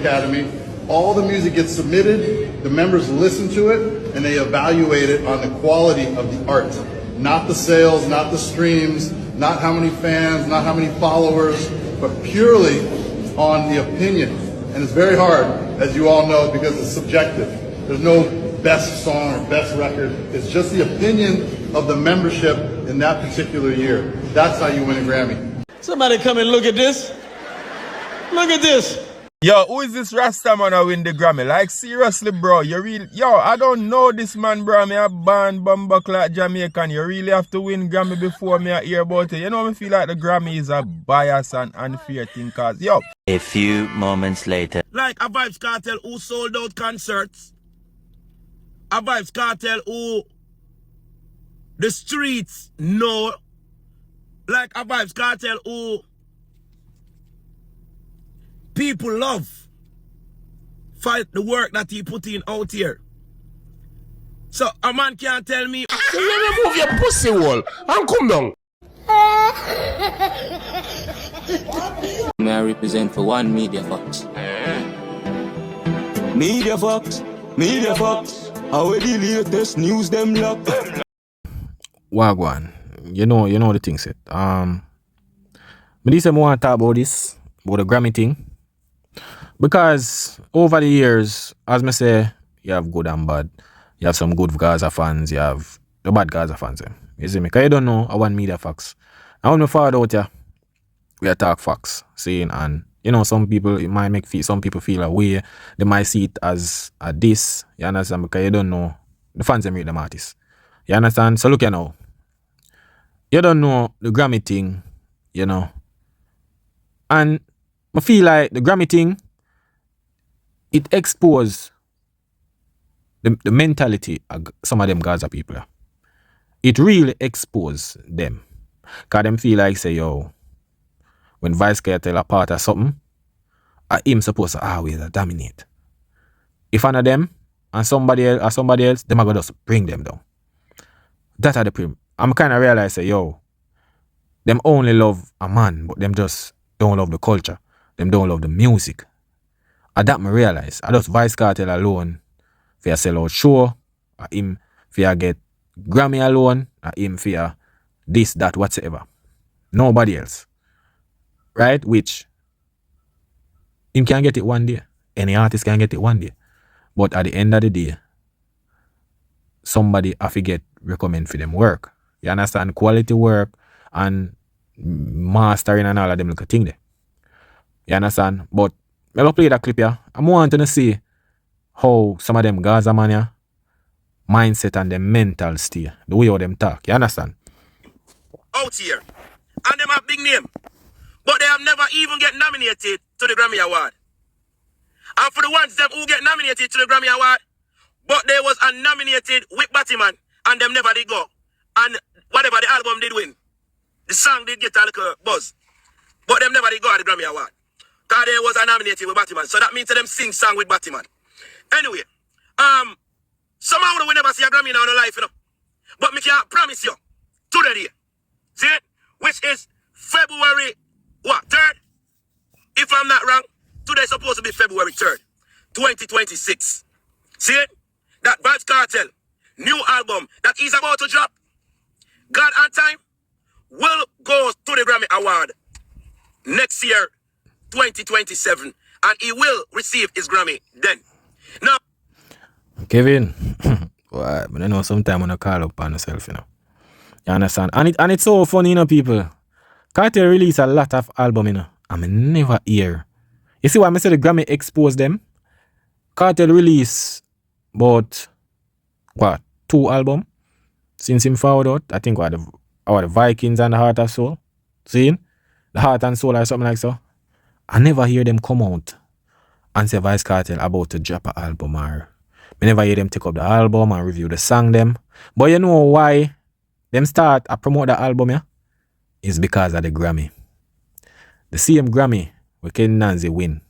Academy. All the music gets submitted, the members listen to it, and they evaluate it on the quality of the art. Not the sales, not the streams, not how many fans, not how many followers, but purely on the opinion. And it's very hard, as you all know, because it's subjective. There's no best song or best record. It's just the opinion of the membership in that particular year. That's how you win a Grammy. Somebody come and look at this. Look at this. Yo, who is this Rasta man who win the Grammy? Like, seriously, bro, you really... Yo, I don't know this man, bro. Me a band bumbuckler Jamaican. You really have to win Grammy before me I hear about it. You know, I feel like the Grammy is a bias and unfair thing, cause, yo... A few moments later. Like a Vybz Kartel who sold out concerts. A Vybz Kartel who... the streets know. Like a Vybz Kartel who... people love fight the work that he put in out here. So a man can't tell me, You never move your pussy wall and come down. May I represent for one Media Fox? Media Fox, Media Fox. How the latest news them lock? Wagwan, you know the thing set. But this time I want to talk about this, about the Grammy thing. Because over the years, as me say, you have good and bad. You have some good Gaza fans, you have the bad Gaza fans. You see me? Because you don't know, I want Media Facts. I want to find out here, we attack facts, saying, and you know, some people, it might make some people feel a way. They might see it as a diss, you understand? Because you don't know, the fans them read them artists. You understand? So look here now. You don't know the Grammy thing, you know. And I feel like the Grammy thing, it exposes the mentality of some of them Gaza people. It really exposes them. Because them feel like, say, yo, when Vybz Kartel a part of something, him supposed to always dominate. If one of them and somebody else, them are going to just bring them down. That are the problem. I'm kind of realize, say, yo, them only love a man, but them just don't love the culture. Them don't love the music. And that me realize. I just Vybz Kartel alone for sell out show, or him for get Grammy alone, or him for this, that, whatsoever. Nobody else. Right? Which him can get it one day. Any artist can get it one day. But at the end of the day, somebody have to get recommend for them work. You understand? Quality work and mastering and all of them little thing there. You understand? But I will play that clip here. I'm wanting to see how some of them Gaza man here, mindset and them mental stay. The way how them talk. You understand? out here. And them have big name. But they have never even get nominated to the Grammy Award. And for the ones them who get nominated to the Grammy Award, but they was nominated with Batman, and them never did go. And whatever the album did win, the song did get a little buzz. But them never did go at the Grammy Award. Because they was nominated with Batman. So that means them sing song with Batman. Anyway, somehow we never see a Grammy in our life, you know. But me can promise you, today, see it? Which is February, what, 3rd? If I'm not wrong, today's supposed to be February 3rd, 2026. See it? That Vybz Kartel new album that is about to drop, God and Time, will go to the Grammy Award next year, 2027. And he will receive his Grammy then. Now, Kevin, well, I know sometimes when I call up on myself, you know. You understand? And it's so funny, you know, people. Cartel release a lot of album, you know. I never hear. You see why I say the Grammy expose them? Cartel release about what, 2 album since him forward out. I think what the Vikings and the Heart and Soul. See? The Heart and Soul or something like so. I never hear them come out and say Vybz Kartel about to drop an album or I never hear them take up the album and review the song them. But you know why them start to promote the album, yeah? It's because of the Grammy. The same Grammy where Ken Nancy win.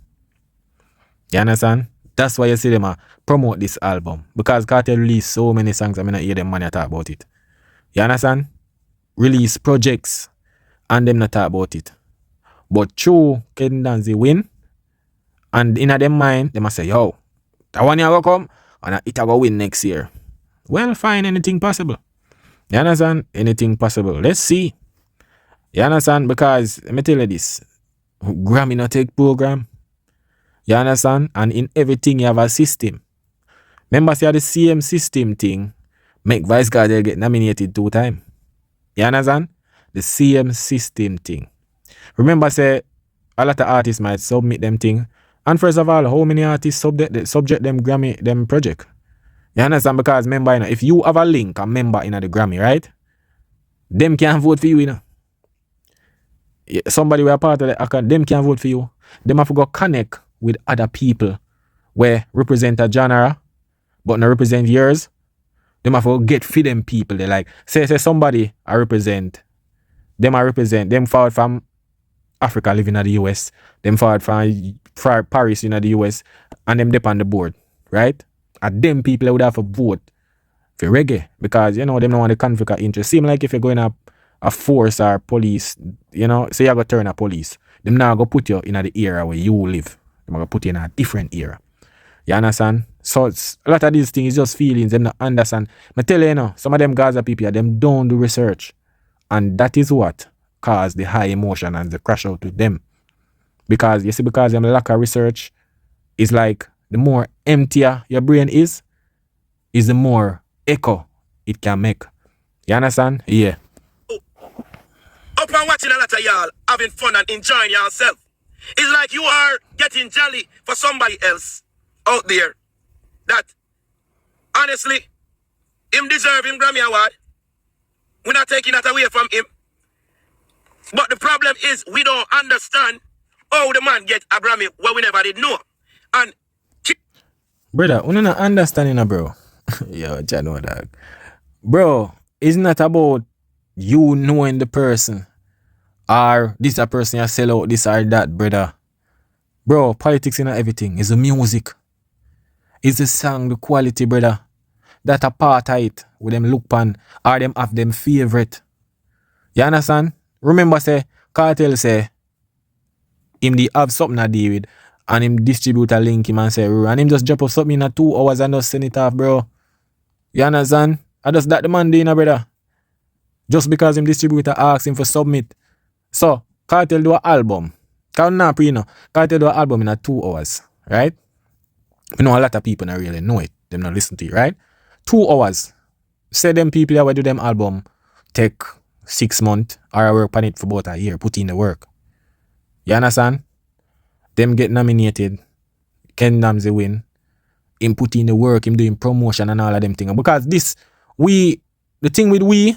You understand? That's why you see them promote this album. Because Cartel release so many songs, I mean, I hear them money talk about it. You understand? Release projects and them not talk about it. But through Ken Nancy win And in them mind, they must say, yo, that one year go come and it go win next year. Well, fine, anything possible. You understand? Anything possible. Let's see. You understand? Because let me tell you this. Grammy not take program. You understand? And in everything you have a system. Remember, see how the same system thing make Vice Guardian get nominated 2 times. You understand? The same system thing. Remember, say a lot of artists might submit them thing. And first of all, how many artists subject them Grammy, them project? You understand? Because remember, you know, if you have a link, a member in the Grammy, right? Them can vote for you, you know. Somebody who are part of the account, them can vote for you. Them have to go connect with other people where represent a genre, but not represent yours. Them have to get for them people. They like, say somebody I represent, them forward from Africa living in the US, them forward from Paris in the US, and them dip on the board, right? And them people would have to vote for reggae because, you know, them don't want the conflict of interest. Seem like if you're going up a force or police, you know, say you're going to turn a police, them now go put you in the era where you live. They're going to put you in a different era. You understand? So it's, a lot of these things is just feelings, them not understand. I tell you, know, some of them Gaza people, them don't do research. And that is what caused the high emotion and the crash out with them. Because, you see, because them lack of research, it's like the more emptier your brain is the more echo it can make. You understand? Yeah. Up and watching a lot of y'all having fun and enjoying yourself. It's like you are getting jolly for somebody else out there. That, honestly, him deserve him Grammy Award. We're not taking that away from him. But the problem is we don't understand how the man get a Grammy where we never did know. And brother, we not understanding, bro. Yo, Jano dog. Bro, it's not about you knowing the person or this a person you sell out this or that, brother. Bro, politics in everything. It's the music. It's the song, the quality, brother. That a part of it with them look pan or them have them favorite. You understand? Remember say, Cartel say, him the have something to deal with and him distribute a link him and say, and him just drop off something in 2 hours and just send it off, bro. You understand? I just that the man doing, brother. Just because him distributor asks him for submit. So, Cartel do an album. Cartel do an album in 2 hours, right? You know a lot of people not really know it. Them not listen to it, right? 2 hours. Say them people that will do them album take 6 months or I work on it for about a year, put in the work. You understand? Them get nominated. Ken Damsey win. Him put in the work, him doing promotion and all of them things. Because this, the thing with we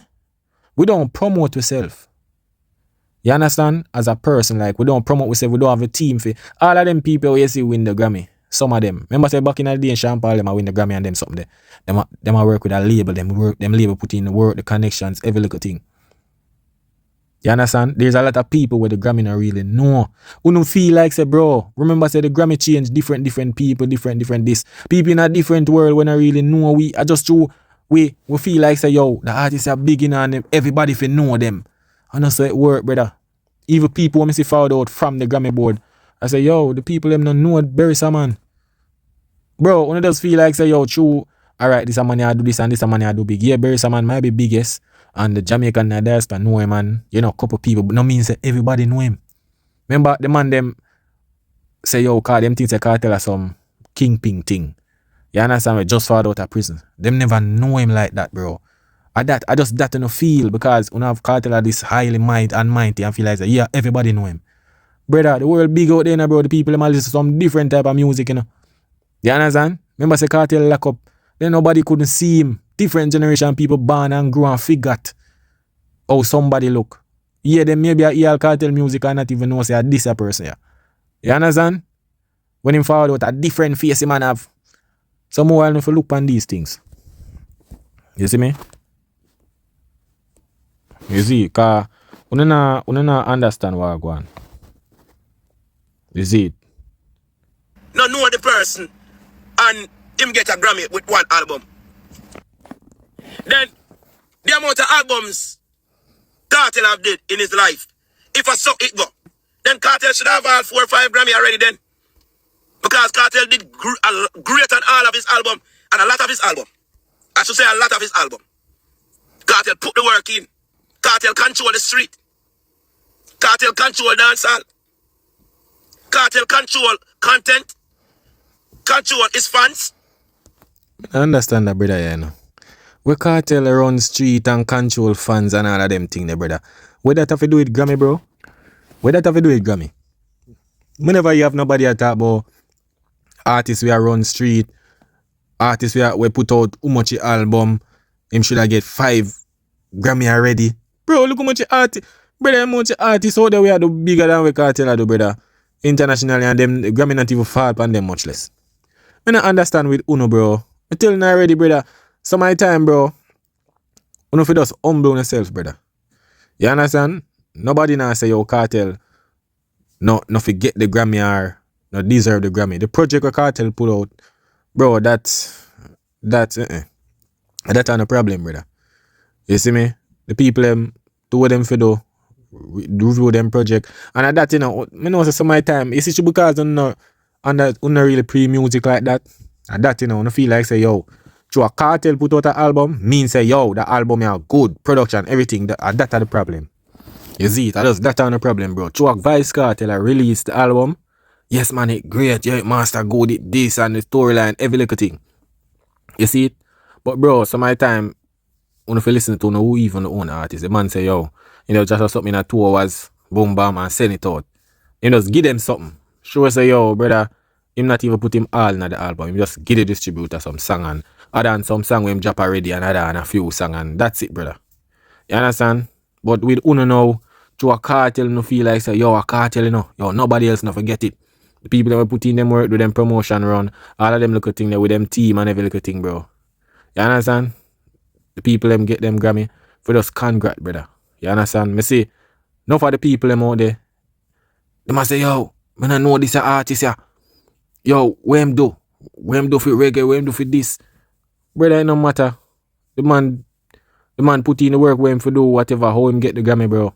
don't promote ourselves. You understand? As a person, like, we don't promote ourselves, we don't have a team for all of them people you see win the Grammy. Some of them. Remember say back in the day in Sean Paul, them win the Grammy and them something there. Them work with a label, them label put in the work, the connections, every little thing. You understand? There's a lot of people where the Grammy not really know. Who don't feel like say, bro, remember say the Grammy change different people, different this. People in a different world when I really know we feel like say, yo, the artists are big in on them, everybody fi know them. And that's how it work, brother. Even people when me see found out from the Grammy board, I say, yo, the people them don't know Berry man. Bro, when it does feel like say, yo, true, alright, this a man I do this and this a man I do big. Yeah, Berry man might be biggest. And the Jamaican and diaspora know him, and you know, couple people, but no means that everybody know him. Remember the man them say, yo, call them things a cartel or some kingpin thing. You understand? We just found out of prison. Them never know him like that, bro. I just that no feel because when I have cartel of this highly mighty and feel like that, yeah, everybody know him. Brother, the world big out there now, bro. The people them listen to some different type of music, you know. You understand? Remember say cartel lock up. Then nobody couldn't see him. Different generation people born and grow and forgot how somebody look. Yeah, them maybe a EL cartel music and not even know say this a person. Yeah. You understand? When him forward out a different face him man have. Some more if you look on these things. You see me? You see, cause you not understand what I go on. You see it? no know the person and him get a Grammy with one album. Then the amount of albums Cartel have did in his life, if I saw it go, then Cartel should have all 4 or 5 Grammy already then. Because Cartel did great on all of his album and a lot of his album. I should say a lot of his album. Cartel put the work in. Cartel control the street. Cartel control dancehall. Cartel control content. Control his fans. I understand that, brother, you know. We Cartel run street and control fans and all of them things, brother. What that have to do with Grammy, bro? What that have to do with Grammy? Whenever you have nobody to talk about artists we are run street, artists we put out how much album, him should have get 5 Grammy already. Bro, look how much artists, brother, how much artists out there we are do bigger than we Cartel do, brother. Internationally, and them Grammy not even fall upon them much less. I don't understand with Uno, bro. I tell you already, brother. Some of the time, bro, Uno for just humble yourself, brother. You understand? Nobody now say, yo, Cartel, no forget the Grammy or no deserve the Grammy. The project where Cartel put out, bro, that's not a problem, brother. You see me? The people do what them for do review them project. And at that, you know, I know some of the time, it's just because I'm not really pre-music like that. At that, you know, I feel like say, yo, through a Cartel put out an album, means say, yo, the album is good, production, everything. That's the problem. You see it? That's the problem, bro. Through a Vice Cartel released the album, yes, man, it great. Yeah, it master good, it this and the storyline, every little thing. You see it? But, bro, some of the time, when you listen to who even the own artist, the man say, yo, you know, just something in 2 hours, boom, bam, and send it out. You know, just give them something. Show say, yo, brother, him not even put him all in the album. Him just give the distributor some song and other than some song with him drop already and other and a few song and that's it, brother. You understand? But with Uno now, to a Cartel, no feel like say, yo, a Cartel, you know, yo, nobody else no forget it. The people that were put in them work, do them promotion run, all of them little thing there with them team and every little thing, bro. You understand? The people them get them Grammy for just congrats, brother. You understand? Me say, enough of the people them out there, they must say, yo, man, I know this artist here. Yo, what him do? What him do for reggae? What him do for this? Brother, it no matter. The man put in the work with him for do whatever, how him get the Grammy, bro.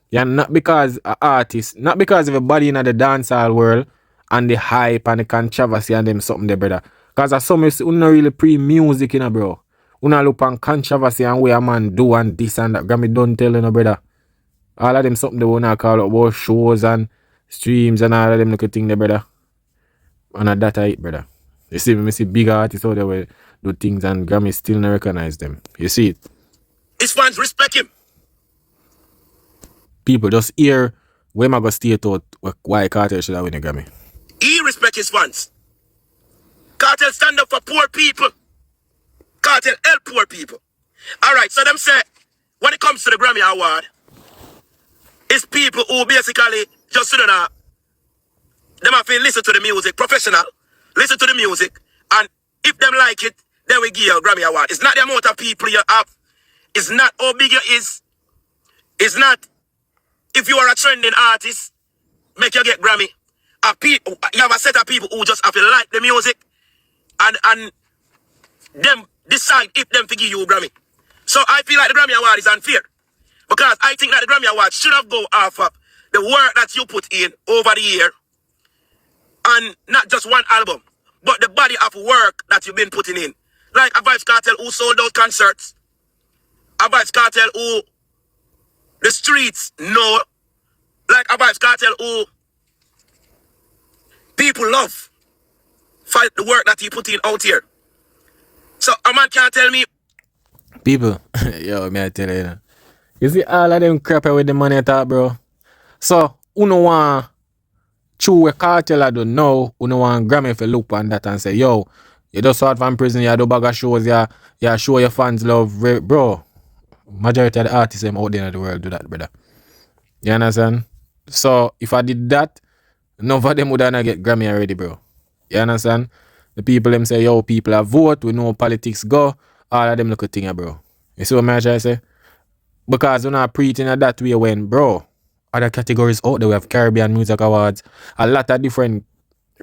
Yeah, not because an artist, not because everybody in the dancehall world and the hype and the controversy and them something there, brother. Because as some you not really pre-music, you know, bro. You not look on controversy and where a man do and this and that. Grammy don't tell you, know, brother. All of them something they want to call about shows and streams and all of them little thing there, brother. And that I it, brother. You see me see big artists out there where do things and Grammy still not recognize them. You see it? His fans respect him. People just hear where am I gonna state out why Cartel should have win a Grammy. He respect his fans. Cartel stand up for poor people. Cartel help poor people. Alright, so them say, when it comes to the Grammy Award, it's people who basically just sit down. Them have to listen to the music, professional, listen to the music, and if them like it, then we give you a Grammy Award. It's not the amount of people you have. It's not how big you is. It's not if you are a trending artist, make you get Grammy. You have a set of people who just have to like the music and them decide if them to give you a Grammy. So I feel like the Grammy Award is unfair. Because I think that the Grammy Award should have go off of the work that you put in over the year. And not just one album, but the body of work that you've been putting in. Like a Vybz Cartel who sold those concerts. A Vybz Cartel who the streets know. Like a Vybz Cartel who people love. Fight the work that he put in out here. So a man can't tell me. People, yo, me I tell you, you see all of them crap with the money talk, bro. So, you know want true a Cartel I don't know, you know want Grammy for look on that and say, yo, you just out from prison, you do bag of shows, you show your fans love, bro. Majority of the artists out there in the world do that, brother. You understand? So, if I did that, none of them would not get Grammy already, bro. You understand? The people them say, yo, people are vote, we know politics go, all of them look at thing, bro. You see what I'm trying to say? Because we're not preaching that way when, bro, other categories out there, we have Caribbean Music Awards, a lot of different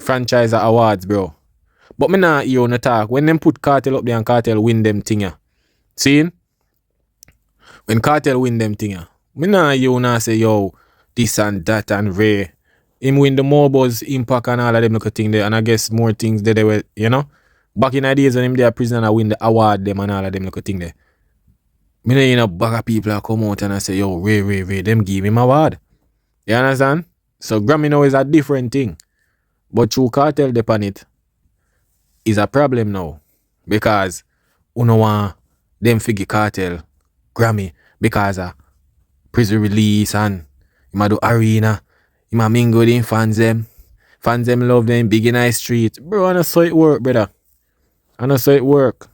franchise awards, bro. But me not hear on the talk. When them put Cartel up there and Cartel win them thing, yeah. See? When Cartel win them thing, yeah. Me not hear on say, yo, this and that and Ray. him win the more buzz, impact and all of them look thing there. And I guess more things that they were, you know. Back in the days when him there prison and win the award them and all of them look thing there. Me know you know bag of people that come out and I say, yo, Ray, them give him award. You understand? So Grammy now is a different thing. But true cartel depend it is a problem now. Because uno want them figure cartel Grammy because of prison release and him a do arena. Him a mingle with him fans them. Fans them love them big in high street. Bro, I know so it work, brother. I know so it work.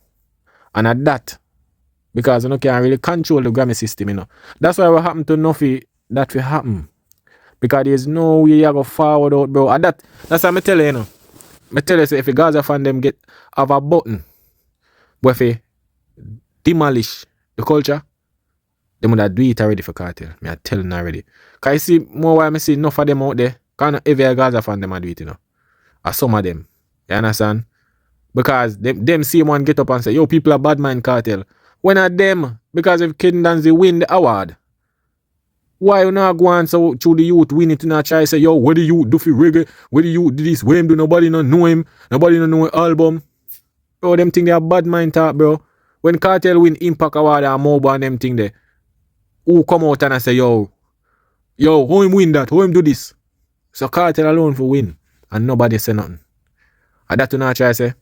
And at that, because you know can't really control the Grammy system, you know. That's why what happened to Nuffy, that will happen. Because there's no way you go forward out, bro. And that's what I tell you, you know. I tell you, say, if a Gaza fan them have a button, but if they demolish the culture, they would do it already for cartel. I tell them already. Because you see, more why I see enough of them out there, because every Gaza fan them do it, you know. Or some of them. You understand? Because them see one get up and say, yo, people are bad mind cartel. When are them? Because if Kid Danzy win the award, why you not go on so through the youth win it and not try say, yo, what do you do for reggae? What do you do this? What him do? Nobody don't know him. Nobody don't know his album. Bro, them think they are bad mind talk, bro. When cartel win Impact Award and mobile and them thing there, who come out and I say, yo, how him win that? How him do this? So cartel alone for win. And nobody say nothing. And that you not try say.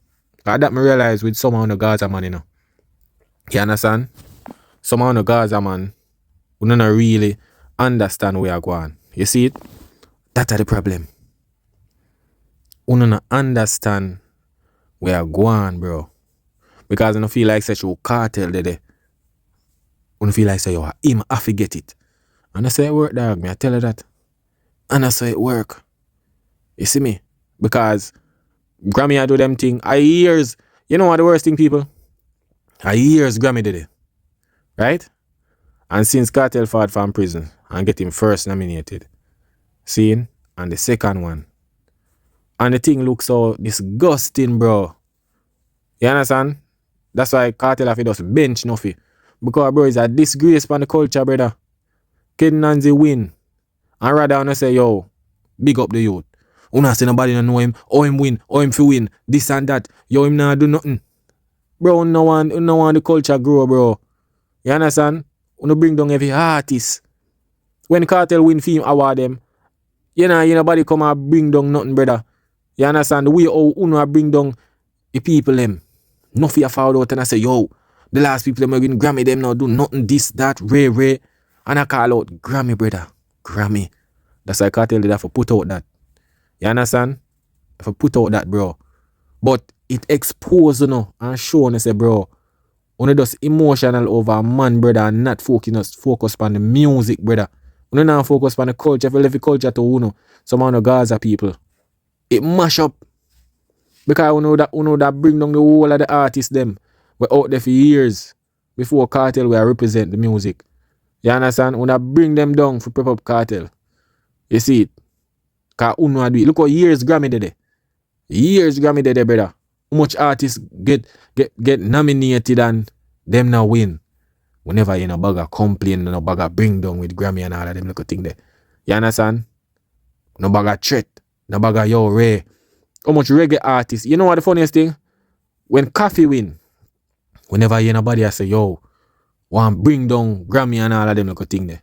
And that me realize with some of the Gaza man, you know. You understand? Some of the Gaza man, we don't really understand where you're going. You see it? That's the problem. We don't understand where you're going, bro. Because I don't feel like such a cartel there. I don't feel like say, yo, him, I forget it. And I say it work, dog. Me, I tell you that. And I say it work. You see me? Because Grammy I do them thing. I years. You know what the worst thing, people? I years Grammy did it. Right? And since Cartel fought from prison and get him first nominated. Seeing? And the second one. And the thing looks so disgusting, bro. You understand? That's why Cartel have to just bench Nuffy. Because, bro, it's a disgrace for the culture, brother. Kid Nancy win. And rather than say, yo, big up the youth. Una say nobody don't know him. Or him win. Or him fi win. This and that. Yo, him not do nothing. Bro, no one the culture grow, bro. You understand? Una bring down every artist. When Cartel win film award them, you nobody come and bring down nothing, brother. You understand? The way how Una bring down the people them. Nothing found out and I say, yo, the last people them win Grammy, them now do nothing, this, that, Ray. And I call out Grammy, brother. Grammy. That's why Cartel did have to put out that. You understand? Have to put out that, bro. But it exposed, and show and say, bro, only just emotional over a man, brother, and not focus on the music, brother. Only not focus on the culture. If you leave the culture to some of the Gaza people, it mash up. Because that bring down the whole of the artists them. We're out there for years before Cartel will represent the music. You understand? When I bring them down for prep up Cartel. You see it? Because Uno do it. Look how years Grammy did it. Years Grammy did it, brother. How much artists get nominated and them now win. Whenever you know bugger complain, no bugger bring down with Grammy and all of them little thing there. You understand? No bugger threat. No bugger yo Ray. How much reggae artists. You know what the funniest thing? When Coffee win, whenever you nobody I say, yo, want bring down Grammy and all of them little thing there.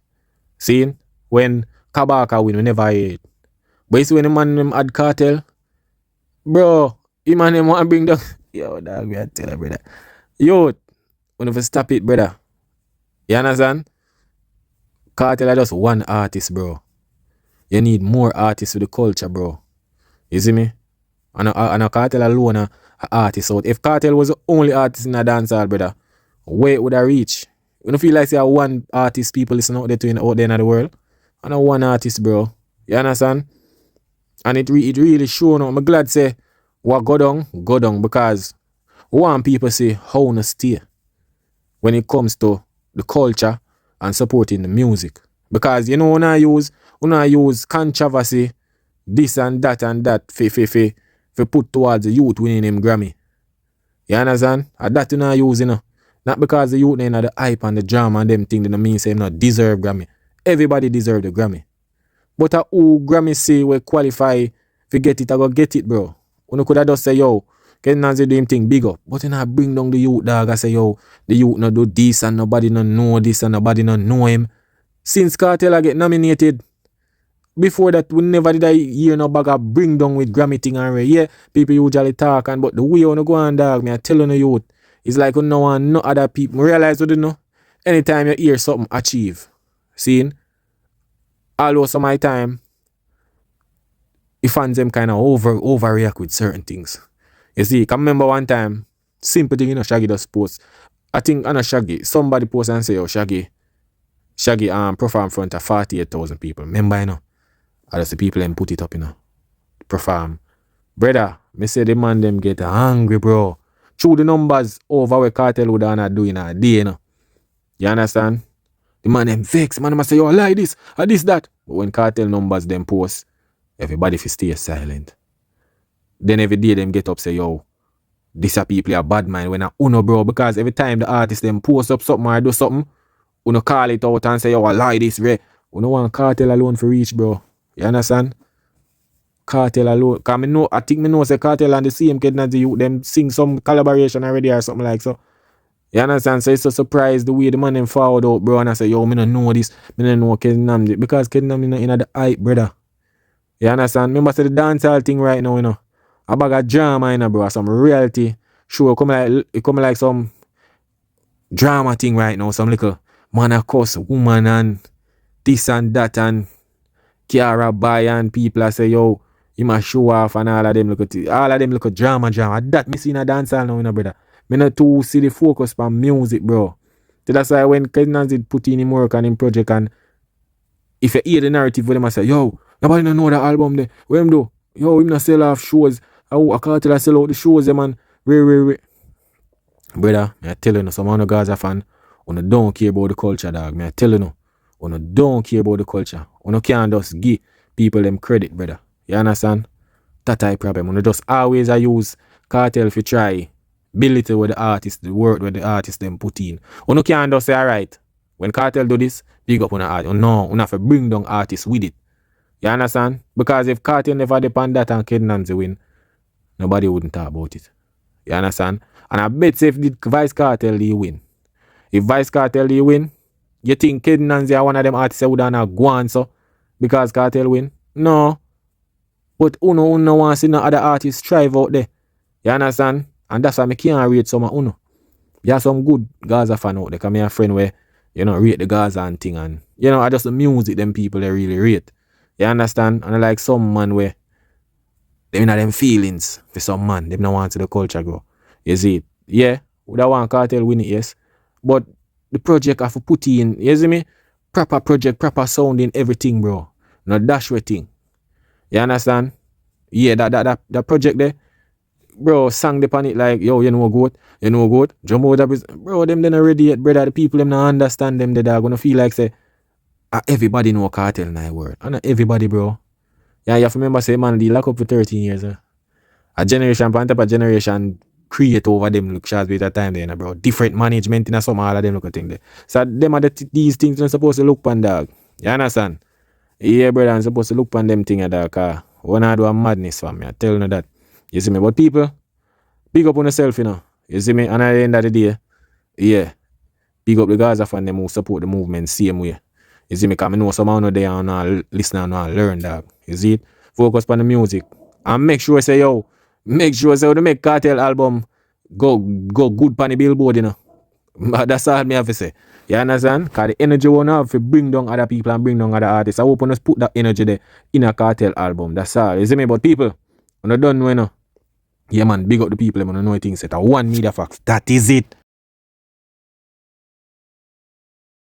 See? When Kabaka win, whenever I hear it. But you see when the man them add Cartel, bro, the man them want bring down. Yo, dog, we tell you, brother. Yo, whenever stop it, brother. You understand? Cartel are just one artist, bro. You need more artists with the culture, bro. You see me? And a Cartel alone a artist out. If Cartel was the only artist in a dancehall, brother, where it would I reach? You don't feel like say one artist people listen out there to out there in the world? And a one artist, bro. You understand? And it really show now. I'm glad say what go down because one people say how to stay when it comes to the culture and supporting the music. Because you know when I use controversy, this and that for put towards the youth winning him Grammy. You understand? And that you use, Not because the youth in the hype and the drama and them thing that mean say him not deserve Grammy. Everybody deserve the Grammy. But who Grammy say we qualify to get it, I go get it, bro. You could have just say, yo, Ken Nancy do him thing big up. But you know, bring down the youth, dog. I say, yo, the youth no do this and nobody no know this and nobody no know him. Since Cartel I get nominated, before that, we never did I hear no bag of bring down with Grammy thing and yeah, people usually talk and but the way you go on, dog, me I tell you the youth, it's like you know and no other people. Realize what you know? Anytime you hear something achieve, seeing, although some of my time, the fans them kind of overreact with certain things. You see, I remember one time, simple thing, you know, Shaggy does post. I think I know Shaggy, somebody post and say, oh, Shaggy perform in front of 48,000 people. Remember, you know? I just the people them put it up, you know. Perform. Brother, me say the man them get angry, bro. Through the numbers over where Cartel would not do in a day, you know. You understand? The man them vex, man them say, yo, lie this, or this, that. But when Cartel numbers them post, everybody fi stay silent. Then every day them get up say, yo, this a people a bad mind when I uno, bro, because every time the artist them post up something or do something, uno call it out and say, yo, I lie this, Ray. Uno want Cartel alone for reach, bro. You understand? Cartel alone. Cause I think me know say Cartel and the same kid as the youth, them sing some collaboration already or something like so. You understand? So it's a surprise the way the man them forward out, bro. And I say, yo, me don't know this. Me don't know Kid Namdi. Because Kid Namdi not in the hype, brother. You understand? Remember say the dancehall thing right now, you know. A bag of drama, you know, bro. Some reality show. It come like some drama thing right now. Some little man of course, woman and this and that and Kiara buy and people I say, yo, you must show off and all of them look at drama. That me see in a dancehall now, you know, brother. Me not too see the focus on music, bro. So that's why when Ken did put in him work and him project and if you hear the narrative with them, I say, yo, nobody don't know that album there. What him do? Yo, him not sell off shows. I can't tell I sell out the shows, man. Re. Brother, I tell you, some of the Gaza fan, you don't care about the culture, dog. I tell you, you don't care about the culture. You can't just give people them credit, brother. You understand? That's a problem. You just always use Cartel if you try belittle with the artist, the work with the artist them put in. You can't just say, alright, when Cartel do this, big up on the artist. No, you have to bring down artists with it. You understand? Because if Cartel never depend that and Kid Nancy win, nobody wouldn't talk about it. You understand? And I bet if the Vice Cartel they win. If Vice Cartel they win, you think Kid Nancy are one of them artists that would not go on so because Cartel win? No. But uno want to see no other artists strive out there. You understand? And that's why I can't rate some of uno. You have some good Gaza fan out there. Because I have a friend where, you know, rate the Gaza and thing. And, you know, I just the music them people they really rate. You understand? And I like some man where they in them feelings for some man. They don't want to the culture go. You see it? Yeah. Would I want Cartel win it? Yes. But the project have to put in, you see me? Proper project, proper sound in everything, bro. No dash with thing. You understand? Yeah, that project there, bro, sang upon it like, yo, you know good. Jumbo that is, bro, them then already yet, brother. The people them not understand them, they're gonna feel like say, everybody know Cartel in that word. And not everybody, bro. Yeah, you have to remember say, man, they lock up for 13 years. A generation, pan top a generation create over them look shots with that time there, bro. Different management in some all of them look at thing there. So them are these things they're supposed to look on, dog. You understand? Yeah, brother, I'm supposed to look on them thing, dog. When I do a madness for me, I tell you that. You see me? But people, big up on yourself, you know. You see me? And at the end of the day, yeah, big up the Gaza fan them who support the movement same way. You see me? Because I know some of them and all listen and all learn, dog. You see it? Focus on the music. And make sure say, yo, to make Cartel album go good on the billboard, you know. That's all me have to say. You understand? Because the energy we have to bring down other people and bring down other artists. I hope us put that energy there in a Cartel album. That's all. You see me? But people, when I don't know, you know. Yeah, man, big up the people, man. I know things that are one media facts. That is it.